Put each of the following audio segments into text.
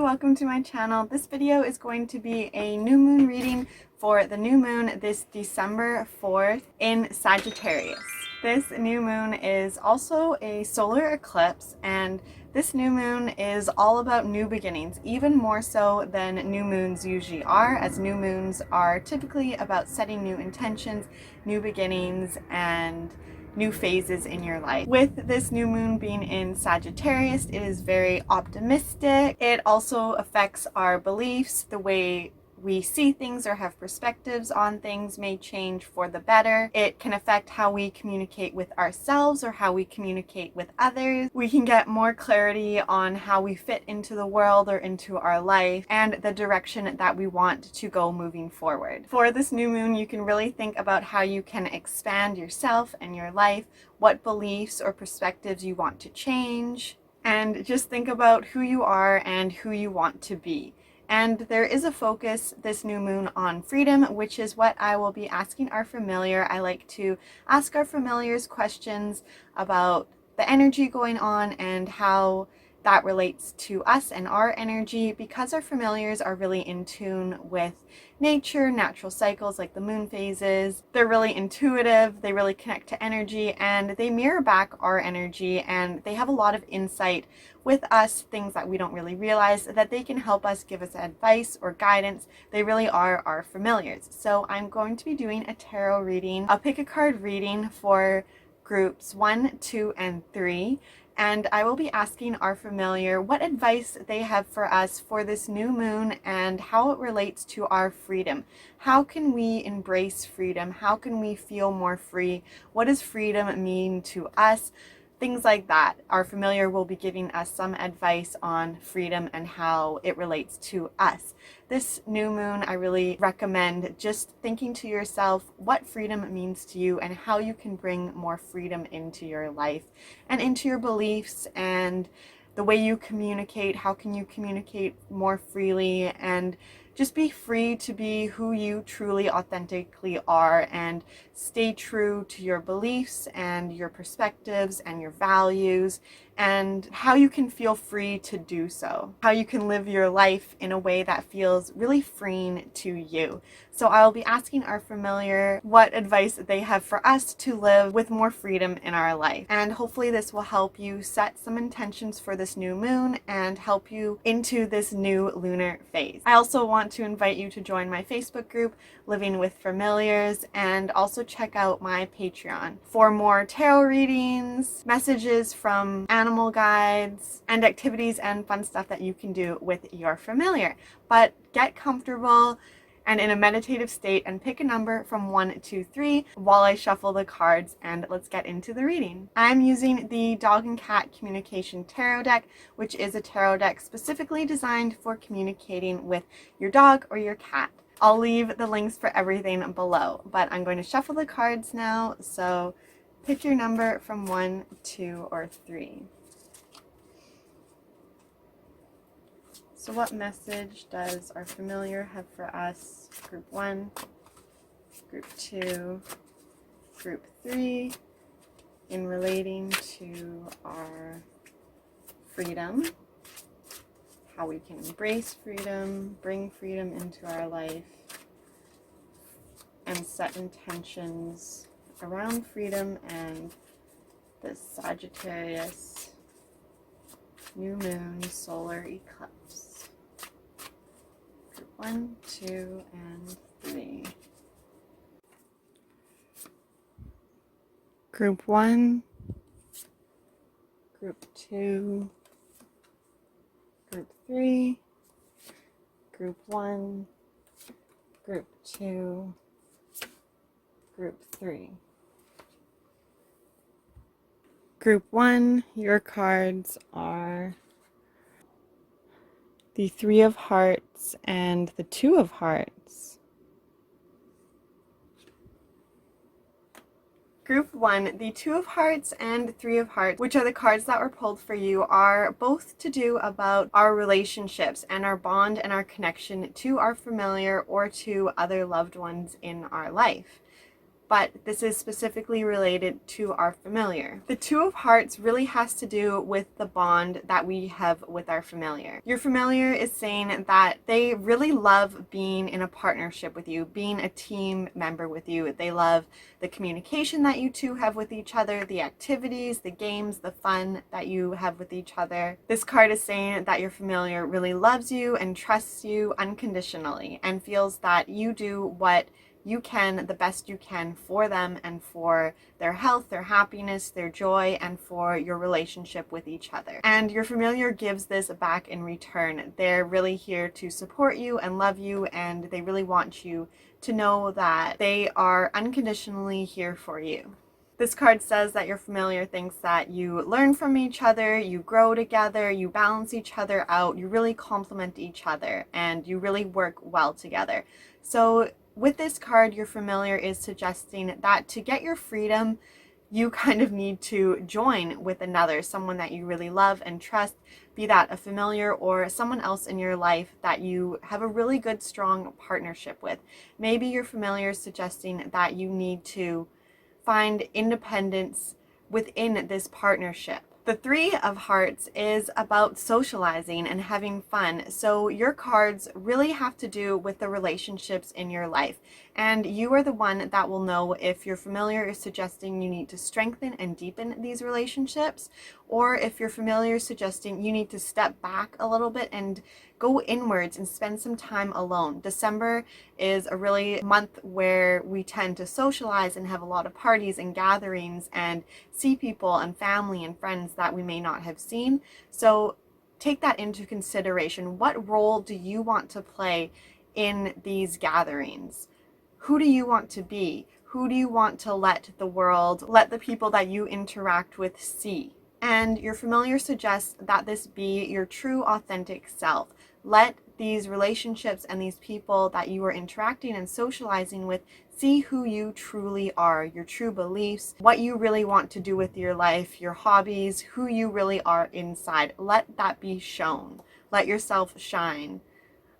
welcome to my channel. This video is going to be a new moon reading for the new moon this December 4th in Sagittarius. This new moon is also a solar eclipse, and this new moon is all about new beginnings, even more so than new moons usually are, as new moons are typically about setting new intentions, new beginnings, and new phases in your life. With this new moon being in Sagittarius, it is very optimistic. It also affects our beliefs. The way we see things or have perspectives on things may change for the better. It can affect how we communicate with ourselves or how we communicate with others. We can get more clarity on how we fit into the world or into our life and the direction that we want to go moving forward. For this new moon, you can really think about how you can expand yourself and your life, what beliefs or perspectives you want to change, and just think about who you are and who you want to be. And there is a focus this new moon on freedom, which is what I will be asking our familiar. I like to ask our familiars questions about the energy going on and how that relates to us and our energy, because our familiars are really in tune with nature, natural cycles like the moon phases. They're really intuitive, they really connect to energy, and they mirror back our energy, and they have a lot of insight with us, things that we don't really realize, that they can help us, give us advice or guidance. They really are our familiars. So I'm going to be doing a tarot reading, a pick a card reading for groups 1, 2, and 3. And I will be asking our familiar what advice they have for us for this new moon and how it relates to our freedom. How can we embrace freedom? How can we feel more free? What does freedom mean to us? Things like that. Our familiar will be giving us some advice on freedom and how it relates to us. This new moon, I really recommend just thinking to yourself what freedom means to you and how you can bring more freedom into your life and into your beliefs and the way you communicate. How can you communicate more freely and just be free to be who you truly authentically are and stay true to your beliefs and your perspectives and your values, and how you can feel free to do so. How you can live your life in a way that feels really freeing to you. So I'll be asking our familiar what advice they have for us to live with more freedom in our life. And hopefully this will help you set some intentions for this new moon and help you into this new lunar phase. I also want to invite you to join my Facebook group, Living with Familiars, and also check out my Patreon for more tarot readings, messages from animal guides, and activities and fun stuff that you can do with your familiar. But get comfortable and in a meditative state and pick a number from 1 to 3 while I shuffle the cards, and let's get into the reading. I'm using the Dog and Cat Communication Tarot deck, which is a tarot deck specifically designed for communicating with your dog or your cat. I'll leave the links for everything below, but I'm going to shuffle the cards now, so pick your number from 1, 2, or 3. So what message does our familiar have for us? Group 1, Group 2, Group 3, in relating to our freedom, how we can embrace freedom, bring freedom into our life, and set intentions around freedom and this Sagittarius new moon solar eclipse. Group 1, 2, and 3. Group 1, Group 2, Group 3, Group 1, Group 2, Group 3. Group 1, your cards are the 3 of Hearts and the 2 of Hearts. Group 1, the 2 of Hearts and 3 of Hearts, which are the cards that were pulled for you, are both to do about our relationships and our bond and our connection to our familiar or to other loved ones in our life. but this is specifically related to our familiar. The Two of Hearts really has to do with the bond that we have with our familiar. Your familiar is saying that they really love being in a partnership with you, being a team member with you. They love the communication that you two have with each other, the activities, the games, the fun that you have with each other. This card is saying that your familiar really loves you and trusts you unconditionally and feels that you do what you can, the best you can for them and for their health, their happiness, their joy, and for your relationship with each other. And your familiar gives this back in return. They're really here to support you and love you, and they really want you to know that they are unconditionally here for you. This card says that your familiar thinks that you learn from each other, you grow together, you balance each other out, you really complement each other, and you really work well together. So with this card, your familiar is suggesting that to get your freedom, you kind of need to join with another, someone that you really love and trust, be that a familiar or someone else in your life that you have a really good, strong partnership with. Maybe your familiar is suggesting that you need to find independence within this partnership. The Three of Hearts is about socializing and having fun. So your cards really have to do with the relationships in your life. And you are the one that will know if your familiar is suggesting you need to strengthen and deepen these relationships, or if your familiar is suggesting you need to step back a little bit and go inwards and spend some time alone. December is a really month where we tend to socialize and have a lot of parties and gatherings and see people and family and friends that we may not have seen. So take that into consideration. What role do you want to play in these gatherings? Who do you want to be? Who do you want to let the world, let the people that you interact with see? And your familiar suggests that this be your true, authentic self. Let these relationships and these people that you are interacting and socializing with see who you truly are, your true beliefs, what you really want to do with your life, your hobbies, who you really are inside. Let that be shown. Let yourself shine.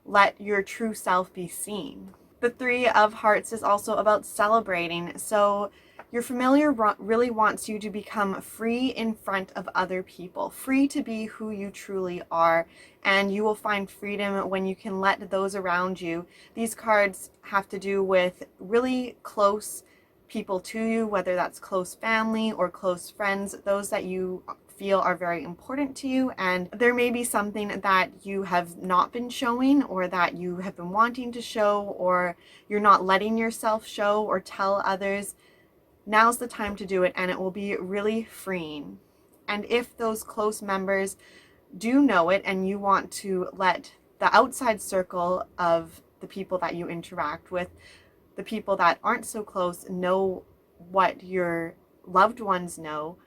Let your true self be seen. The Three of Hearts is also about celebrating. So your familiar really wants you to become free in front of other people, free to be who you truly are, and you will find freedom when you can let those around you. These cards have to do with really close people to you, whether that's close family or close friends, those that you feel are very important to you, and there may be something that you have not been showing or that you have been wanting to show, or you're not letting yourself show or tell others. Now's the time to do it, and it will be really freeing. And if those close members do know it and you want to let the outside circle of the people that you interact with, the people that aren't so close, know what your loved ones know,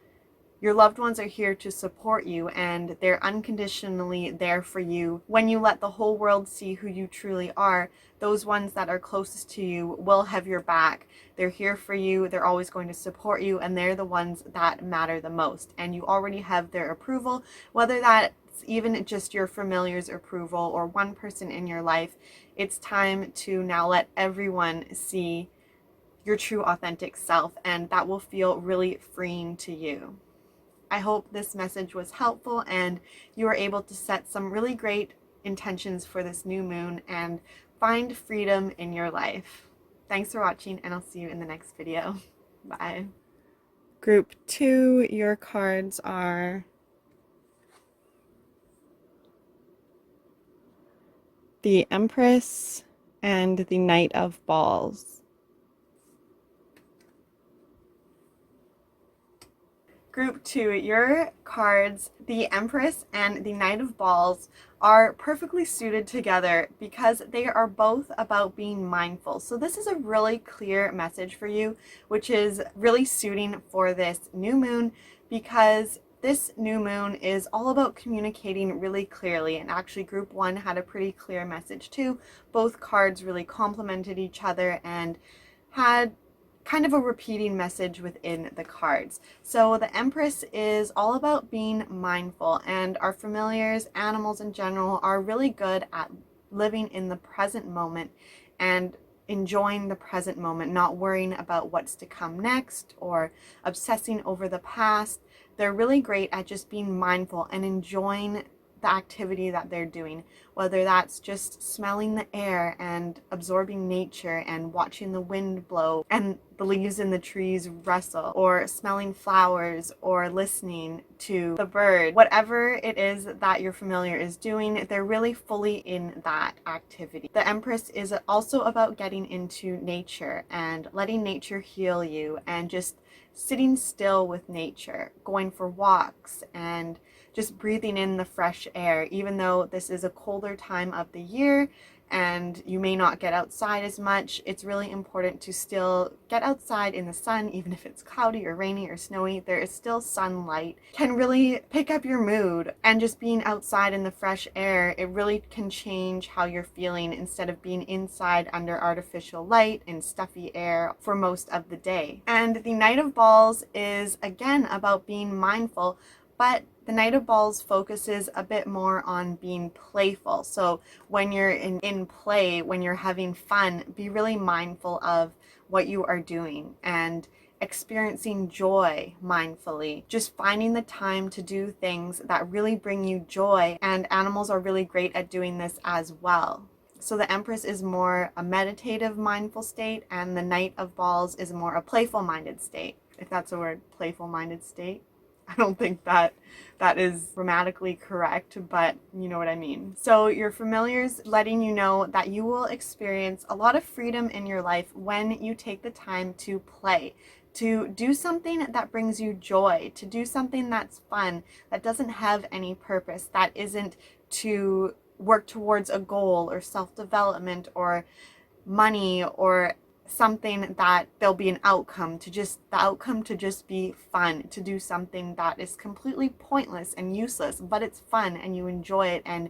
your loved ones are here to support you, and they're unconditionally there for you. When you let the whole world see who you truly are, those ones that are closest to you will have your back. They're here for you. They're always going to support you, and they're the ones that matter the most. And you already have their approval, whether that's even just your familiar's approval or one person in your life. It's time to now let everyone see your true authentic self, and that will feel really freeing to you. I hope this message was helpful and you were able to set some really great intentions for this new moon and find freedom in your life. Thanks for watching, and I'll see you in the next video. Bye. Group 2, your cards are the Empress and the Knight of Balls. Group 2, your cards, the Empress and the Knight of Balls, are perfectly suited together because they are both about being mindful. So this is a really clear message for you, which is really suiting for this new moon, because this new moon is all about communicating really clearly. And actually group 1 had a pretty clear message too. Both cards really complemented each other and had kind of a repeating message within the cards. So the Empress is all about being mindful, and our familiars, animals in general, are really good at living in the present moment and enjoying the present moment, not worrying about what's to come next or obsessing over the past. They're really great at just being mindful and enjoying the activity that they're doing, whether that's just smelling the air and absorbing nature and watching the wind blow and the leaves in the trees rustle, or smelling flowers, or listening to the bird. Whatever it is that your familiar is doing, they're really fully in that activity. The Empress is also about getting into nature and letting nature heal you, and just sitting still with nature, going for walks, and just breathing in the fresh air. Even though this is a colder time of the year and you may not get outside as much, it's really important to still get outside in the sun. Even if it's cloudy or rainy or snowy, there is still sunlight. Can really pick up your mood, and just being outside in the fresh air, it really can change how you're feeling instead of being inside under artificial light and stuffy air for most of the day. And the Knight of Balls is again about being mindful, but the Knight of Balls focuses a bit more on being playful. So when you're in play, when you're having fun, be really mindful of what you are doing and experiencing joy mindfully. Just finding the time to do things that really bring you joy, and animals are really great at doing this as well. So the Empress is more a meditative, mindful state, and the Knight of Balls is more a playful-minded state, if that's a word, playful-minded state. I don't think that is grammatically correct, but you know what I mean. So your familiar's letting you know that you will experience a lot of freedom in your life when you take the time to play, to do something that brings you joy, to do something that's fun, that doesn't have any purpose, that isn't to work towards a goal or self-development or money or something that there'll be an outcome, to just the outcome to just be fun, to do something that is completely pointless and useless, but it's fun and you enjoy it and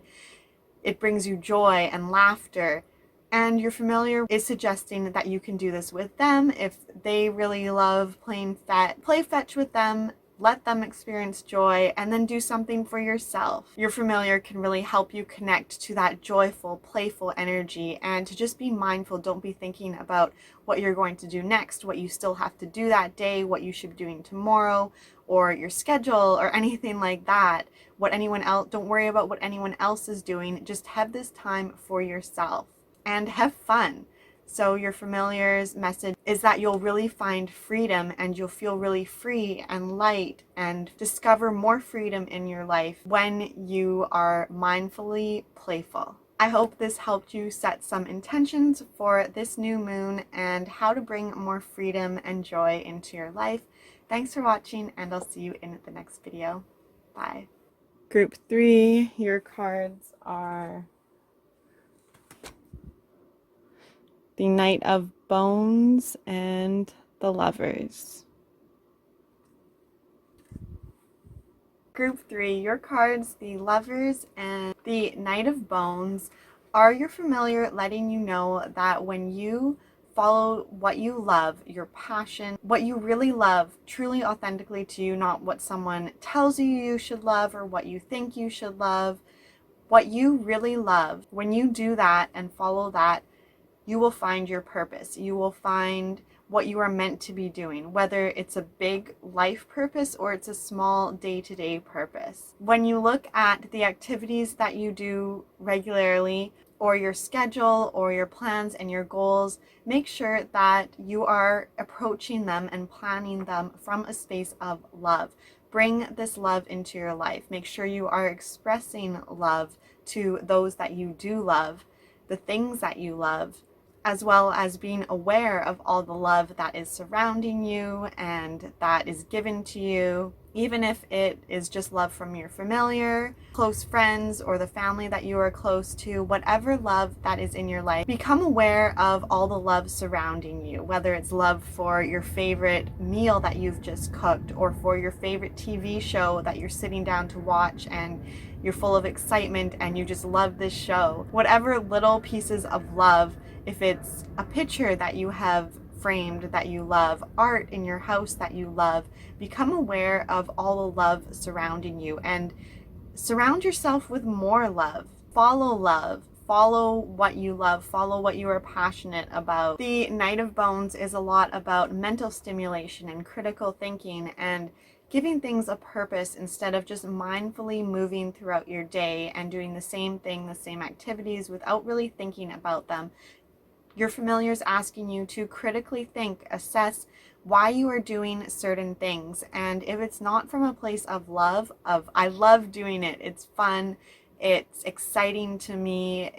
it brings you joy and laughter. And your familiar is suggesting that you can do this with them. If they really love playing play fetch with them, let them experience joy, and then do something for yourself. Your familiar can really help you connect to that joyful, playful energy, and to just be mindful. Don't be thinking about what you're going to do next, what you still have to do that day, what you should be doing tomorrow, or your schedule, or anything like that. Don't worry about what anyone else is doing. Just have this time for yourself and have fun. So your familiar's message is that you'll really find freedom, and you'll feel really free and light and discover more freedom in your life when you are mindfully playful. I hope this helped you set some intentions for this new moon and how to bring more freedom and joy into your life. Thanks for watching, and I'll see you in the next video. Bye. Group 3, your cards are the Knight of Bones and the Lovers. Group 3, your cards, the Lovers and the Knight of Bones, are your familiar letting you know that when you follow what you love, your passion, what you really love, truly authentically to you, not what someone tells you you should love or what you think you should love, what you really love, when you do that and follow that, you will find your purpose. You will find what you are meant to be doing, whether it's a big life purpose or it's a small day-to-day purpose. When you look at the activities that you do regularly, or your schedule or your plans and your goals, make sure that you are approaching them and planning them from a space of love. Bring this love into your life. Make sure you are expressing love to those that you do love, the things that you love, as well as being aware of all the love that is surrounding you and that is given to you, even if it is just love from your familiar, close friends, or the family that you are close to. Whatever love that is in your life, become aware of all the love surrounding you, whether it's love for your favorite meal that you've just cooked, or for your favorite TV show that you're sitting down to watch and you're full of excitement and you just love this show. Whatever little pieces of love, if it's a picture that you have framed that you love, art in your house that you love, become aware of all the love surrounding you and surround yourself with more love. Follow love. follow what you love, follow what you are passionate about. The Knight of Bones is a lot about mental stimulation and critical thinking and giving things a purpose instead of just mindfully moving throughout your day and doing the same thing, the same activities without really thinking about them. Your familiar is asking you to critically think, assess why you are doing certain things. And if it's not from a place of love, of I love doing it, it's fun, it's exciting to me,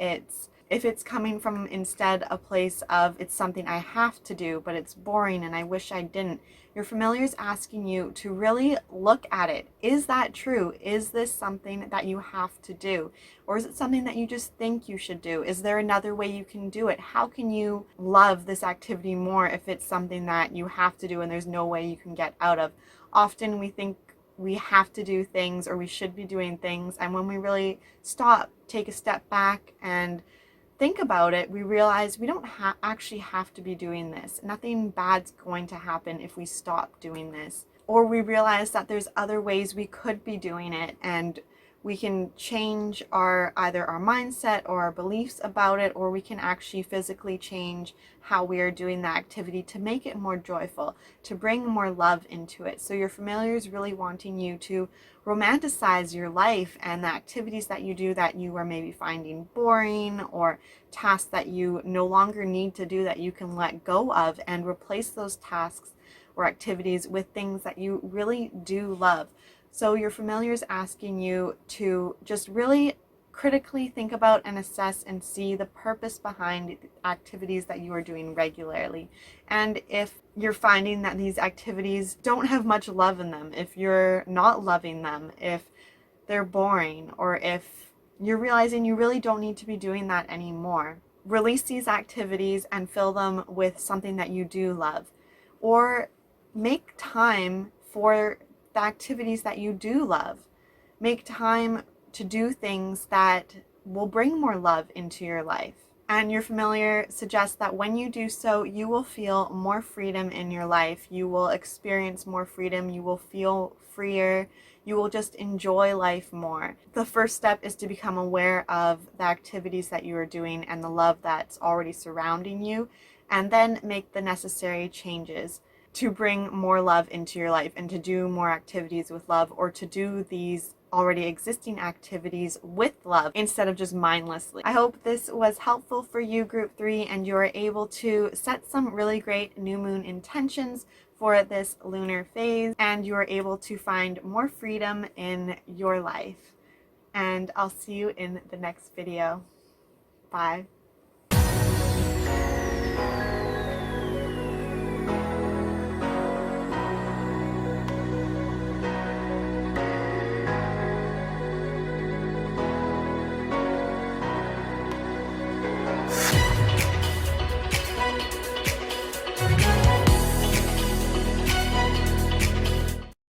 if it's coming from instead a place of it's something I have to do, but it's boring and I wish I didn't, your familiar is asking you to really look at it. Is that true? Is this something that you have to do? Or is it something that you just think you should do? Is there another way you can do it? How can you love this activity more if it's something that you have to do and there's no way you can get out of? Often we think we have to do things or we should be doing things, and when we really stop, take a step back and think about it, we realize we don't actually have to be doing this. Nothing bad's going to happen if we stop doing this. Or we realize that there's other ways we could be doing it, and we can change either our mindset or our beliefs about it, or we can actually physically change how we are doing the activity to make it more joyful, to bring more love into it. So your familiar is really wanting you to romanticize your life and the activities that you do that you are maybe finding boring, or tasks that you no longer need to do that you can let go of, and replace those tasks or activities with things that you really do love. So your familiar is asking you to just really critically think about and assess and see the purpose behind the activities that you are doing regularly. And if you're finding that these activities don't have much love in them, if you're not loving them, if they're boring, or if you're realizing you really don't need to be doing that anymore, release these activities and fill them with something that you do love. Or make time for the activities that you do love. Make time to do things that will bring more love into your life. And your familiar suggests that when you do so, you will feel more freedom in your life. You will experience more freedom. You will feel freer. You will just enjoy life more. The first step is to become aware of the activities that you are doing and the love that's already surrounding you, and then make the necessary changes to bring more love into your life and to do more activities with love, or to do these already existing activities with love instead of just mindlessly. I hope this was helpful for you, Group 3, and you're able to set some really great new moon intentions for this lunar phase, and you're able to find more freedom in your life. And I'll see you in the next video. Bye.